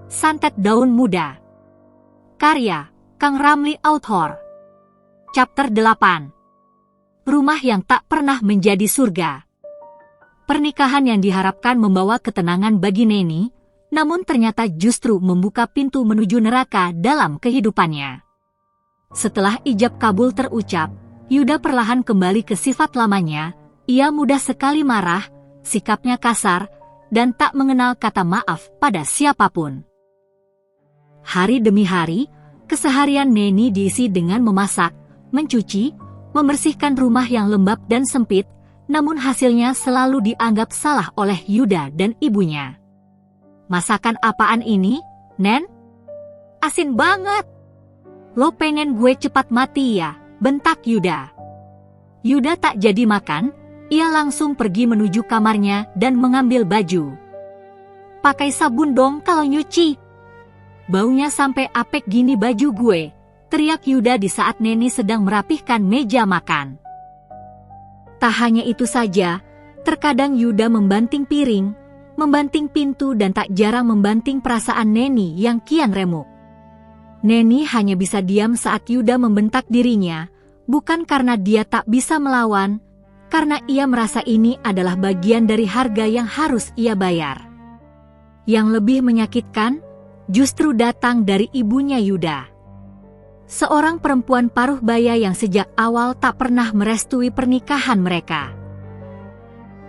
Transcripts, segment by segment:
Santet Daun Muda. Karya Kang Ramli Author. Chapter 8. Rumah yang tak pernah menjadi surga. Pernikahan yang diharapkan membawa ketenangan bagi Neni, namun ternyata justru membuka pintu menuju neraka dalam kehidupannya. Setelah ijab kabul terucap, Yuda perlahan kembali ke sifat lamanya. Ia mudah sekali marah, sikapnya kasar, dan tak mengenal kata maaf pada siapapun. Hari demi hari, keseharian Neni diisi dengan memasak, mencuci, membersihkan rumah yang lembab dan sempit, namun hasilnya selalu dianggap salah oleh Yuda dan ibunya. "Masakan apaan ini, Nen? Asin banget. Lo pengen gue cepat mati ya?" bentak Yuda. Yuda tak jadi makan, ia langsung pergi menuju kamarnya dan mengambil baju. "Pakai sabun dong kalau nyuci. Baunya sampai apek gini baju gue," teriak Yuda di saat Neni sedang merapihkan meja makan. Tak hanya itu saja, terkadang Yuda membanting piring, membanting pintu dan tak jarang membanting perasaan Neni yang kian remuk. Neni hanya bisa diam saat Yuda membentak dirinya, bukan karena dia tak bisa melawan, karena ia merasa ini adalah bagian dari harga yang harus ia bayar. Yang lebih menyakitkan, justru datang dari ibunya Yuda. Seorang perempuan paruh baya yang sejak awal tak pernah merestui pernikahan mereka.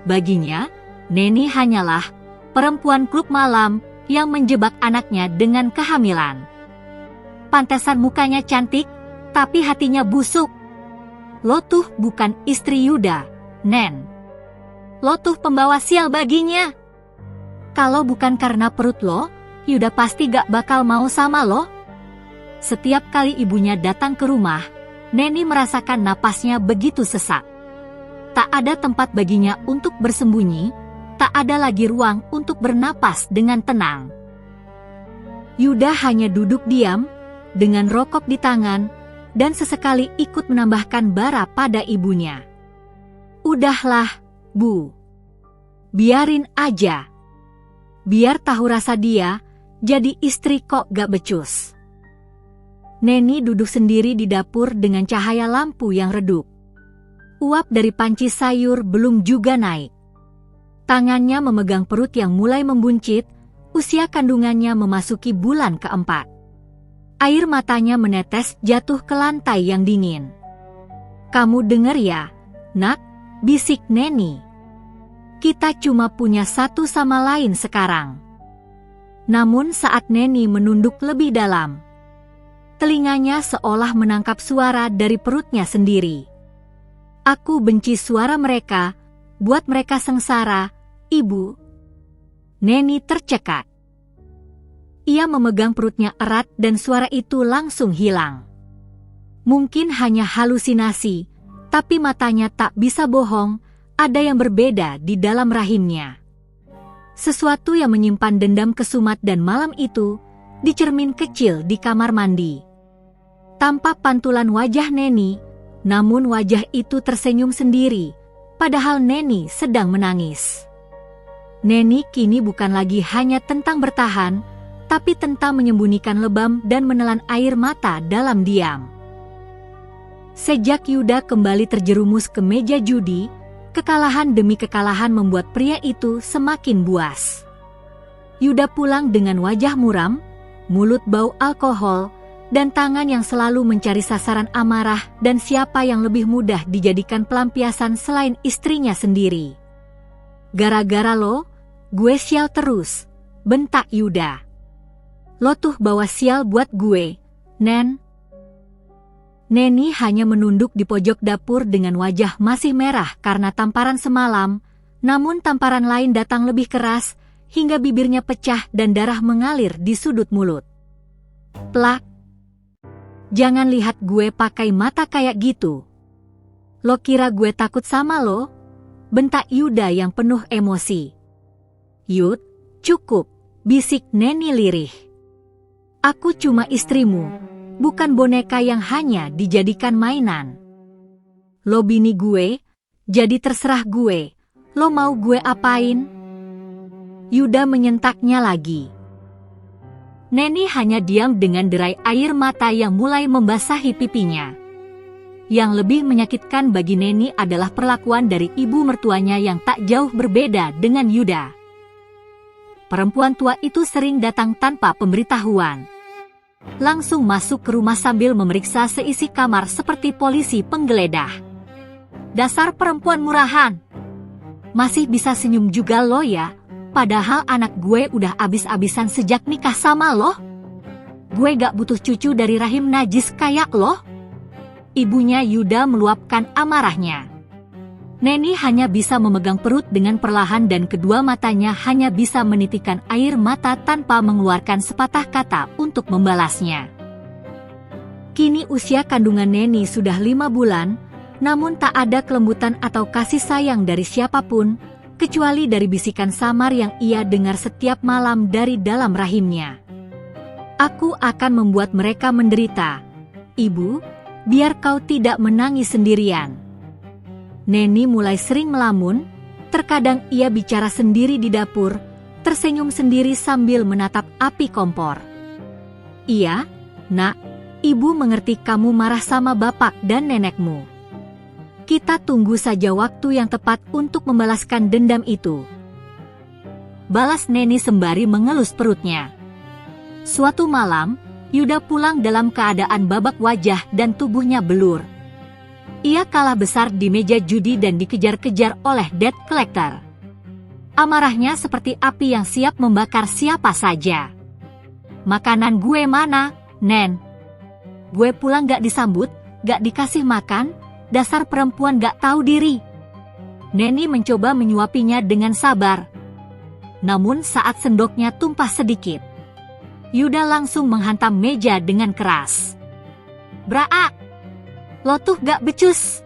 Baginya, Neni hanyalah perempuan klub malam yang menjebak anaknya dengan kehamilan. Pantesan mukanya cantik, tapi hatinya busuk. Lo tuh bukan istri Yuda, Nen. Lo tuh pembawa sial baginya. Kalau bukan karena perut lo, Yuda pasti gak bakal mau sama lo. Setiap kali ibunya datang ke rumah, Neni merasakan napasnya begitu sesak. Tak ada tempat baginya untuk bersembunyi, tak ada lagi ruang untuk bernapas dengan tenang. Yuda hanya duduk diam, dengan rokok di tangan, dan sesekali ikut menambahkan bara pada ibunya. "Udahlah, Bu. Biarin aja. Biar tahu rasa dia, jadi istri kok gak becus." Neni duduk sendiri di dapur dengan cahaya lampu yang redup. Uap dari panci sayur belum juga naik. Tangannya memegang perut yang mulai membuncit, usia kandungannya memasuki bulan keempat. Air matanya menetes jatuh ke lantai yang dingin. "Kamu denger ya, Nak?" bisik Neni. "Kita cuma punya satu sama lain sekarang." Namun saat Neni menunduk lebih dalam, telinganya seolah menangkap suara dari perutnya sendiri. "Aku benci suara mereka, buat mereka sengsara, Ibu." Neni tercekat. Ia memegang perutnya erat dan suara itu langsung hilang. Mungkin hanya halusinasi, tapi matanya tak bisa bohong, ada yang berbeda di dalam rahimnya. Sesuatu yang menyimpan dendam kesumat dan malam itu, di cermin kecil di kamar mandi. Tampak pantulan wajah Neni, namun wajah itu tersenyum sendiri, padahal Neni sedang menangis. Neni kini bukan lagi hanya tentang bertahan, tapi tentang menyembunyikan lebam dan menelan air mata dalam diam. Sejak Yuda kembali terjerumus ke meja judi, kekalahan demi kekalahan membuat pria itu semakin buas. Yuda pulang dengan wajah muram, mulut bau alkohol, dan tangan yang selalu mencari sasaran amarah dan siapa yang lebih mudah dijadikan pelampiasan selain istrinya sendiri. "Gara-gara lo, gue sial terus," bentak Yuda. "Lo tuh bawa sial buat gue, Nen." Neni hanya menunduk di pojok dapur dengan wajah masih merah karena tamparan semalam, namun tamparan lain datang lebih keras, hingga bibirnya pecah dan darah mengalir di sudut mulut. "Plak. Jangan lihat gue pakai mata kayak gitu. Lo kira gue takut sama lo?" bentak Yuda yang penuh emosi. "Yud, cukup," bisik Neni lirih. "Aku cuma istrimu, bukan boneka yang hanya dijadikan mainan. Lo bini gue, jadi terserah gue, lo mau gue apain?" Yuda menyentaknya lagi. Neni hanya diam dengan derai air mata yang mulai membasahi pipinya. Yang lebih menyakitkan bagi Neni adalah perlakuan dari ibu mertuanya yang tak jauh berbeda dengan Yuda. Perempuan tua itu sering datang tanpa pemberitahuan. Langsung masuk ke rumah sambil memeriksa seisi kamar seperti polisi penggeledah. Dasar perempuan murahan. Masih bisa senyum juga lo ya, padahal anak gue udah abis-abisan sejak nikah sama lo. Gue gak butuh cucu dari rahim najis kayak lo. Ibunya Yuda meluapkan amarahnya. Neni hanya bisa memegang perut dengan perlahan dan kedua matanya hanya bisa menitikan air mata tanpa mengeluarkan sepatah kata untuk membalasnya. Kini usia kandungan Neni sudah 5 bulan, namun tak ada kelembutan atau kasih sayang dari siapapun, kecuali dari bisikan samar yang ia dengar setiap malam dari dalam rahimnya. Aku akan membuat mereka menderita. Ibu, biar kau tidak menangis sendirian. Neni mulai sering melamun, terkadang ia bicara sendiri di dapur, tersenyum sendiri sambil menatap api kompor. Iya, nak, ibu mengerti kamu marah sama bapak dan nenekmu. Kita tunggu saja waktu yang tepat untuk membalaskan dendam itu. Balas Neni sembari mengelus perutnya. Suatu malam, Yuda pulang dalam keadaan babak wajah dan tubuhnya belur. Ia kalah besar di meja judi dan dikejar-kejar oleh debt collector. Amarahnya seperti api yang siap membakar siapa saja. Makanan gue mana, Nen? Gue pulang gak disambut, gak dikasih makan, dasar perempuan gak tahu diri. Neni mencoba menyuapinya dengan sabar. Namun saat sendoknya tumpah sedikit, Yuda langsung menghantam meja dengan keras. Braa! Lo tuh gak becus.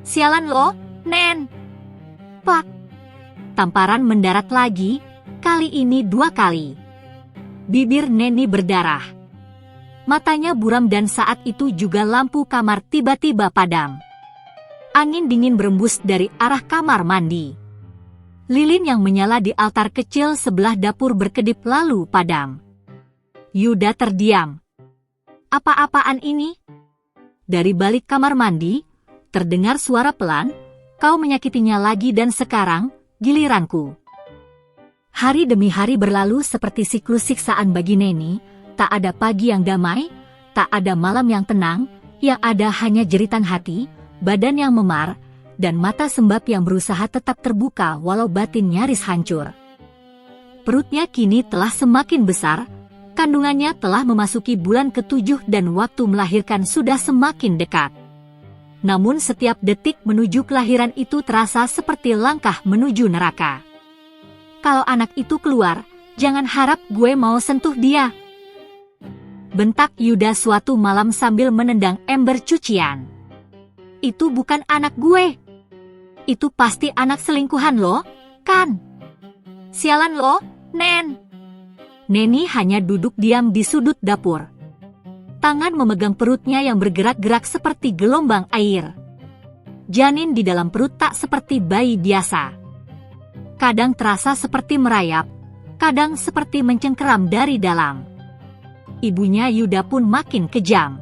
Sialan lo, Nen. Pak. Tamparan mendarat lagi, kali ini 2 kali. Bibir Neni berdarah. Matanya buram dan saat itu juga lampu kamar tiba-tiba padam. Angin dingin berembus dari arah kamar mandi. Lilin yang menyala di altar kecil sebelah dapur berkedip lalu padam. Yuda terdiam. Apa-apaan ini? Dari balik kamar mandi, terdengar suara pelan, kau menyakitinya lagi dan sekarang, giliranku. Hari demi hari berlalu seperti siklus siksaan bagi Neni, tak ada pagi yang damai, tak ada malam yang tenang, yang ada hanya jeritan hati, badan yang memar, dan mata sembab yang berusaha tetap terbuka walau batin nyaris hancur. Perutnya kini telah semakin besar, kandungannya telah memasuki bulan ke-7 dan waktu melahirkan sudah semakin dekat. Namun setiap detik menuju kelahiran itu terasa seperti langkah menuju neraka. Kalau anak itu keluar, jangan harap gue mau sentuh dia. Bentak Yuda suatu malam sambil menendang ember cucian. Itu bukan anak gue. Itu pasti anak selingkuhan lo, kan? Sialan lo, Nen. Neni hanya duduk diam di sudut dapur. Tangan memegang perutnya yang bergerak-gerak seperti gelombang air. Janin di dalam perut tak seperti bayi biasa. Kadang terasa seperti merayap, kadang seperti mencengkeram dari dalam. Ibunya Yuda pun makin kejam.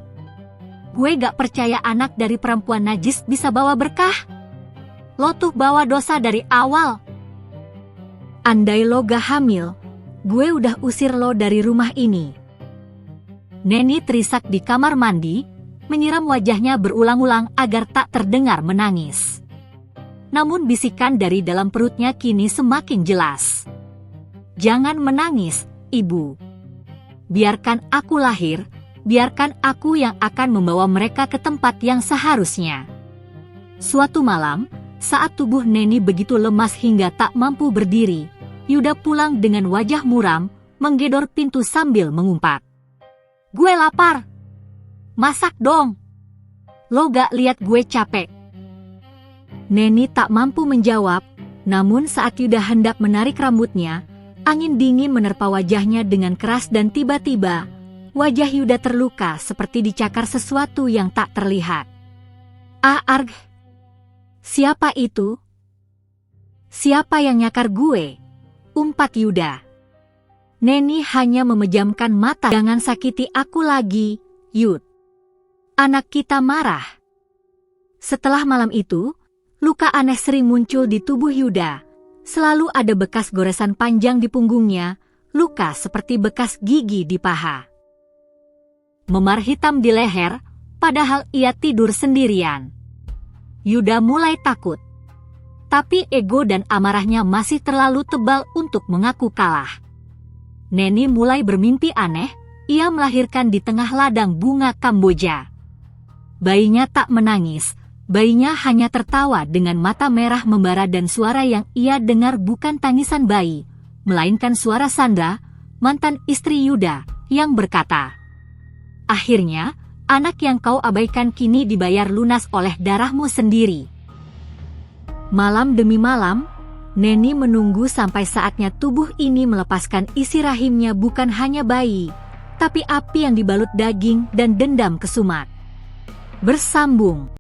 Gue gak percaya anak dari perempuan najis bisa bawa berkah. Lo tuh bawa dosa dari awal. Andai lo gak hamil, gue udah usir lo dari rumah ini. Neni terisak di kamar mandi, menyiram wajahnya berulang-ulang agar tak terdengar menangis. Namun bisikan dari dalam perutnya kini semakin jelas. Jangan menangis, ibu. Biarkan aku lahir, biarkan aku yang akan membawa mereka ke tempat yang seharusnya. Suatu malam, saat tubuh Neni begitu lemas hingga tak mampu berdiri, Yuda pulang dengan wajah muram, menggedor pintu sambil mengumpat. Gue lapar. Masak dong. Lo gak lihat gue capek? Neni tak mampu menjawab, namun saat Yuda hendak menarik rambutnya, angin dingin menerpa wajahnya dengan keras dan tiba-tiba, wajah Yuda terluka seperti dicakar sesuatu yang tak terlihat. Arg. Siapa itu? Siapa yang nyakar gue? Umpat Yuda. Neni hanya memejamkan mata. Jangan sakiti aku lagi, Yud. Anak kita marah. Setelah malam itu, luka aneh sering muncul di tubuh Yuda. Selalu ada bekas goresan panjang di punggungnya, luka seperti bekas gigi di paha. Memar hitam di leher, padahal ia tidur sendirian. Yuda mulai takut. Tapi ego dan amarahnya masih terlalu tebal untuk mengaku kalah. Neni mulai bermimpi aneh, ia melahirkan di tengah ladang bunga Kamboja. Bayinya tak menangis, bayinya hanya tertawa dengan mata merah membara dan suara yang ia dengar bukan tangisan bayi, melainkan suara Sandra, mantan istri Yuda, yang berkata, "Akhirnya, anak yang kau abaikan kini dibayar lunas oleh darahmu sendiri." Malam demi malam, Neni menunggu sampai saatnya tubuh ini melepaskan isi rahimnya bukan hanya bayi, tapi api yang dibalut daging dan dendam kesumat. Bersambung.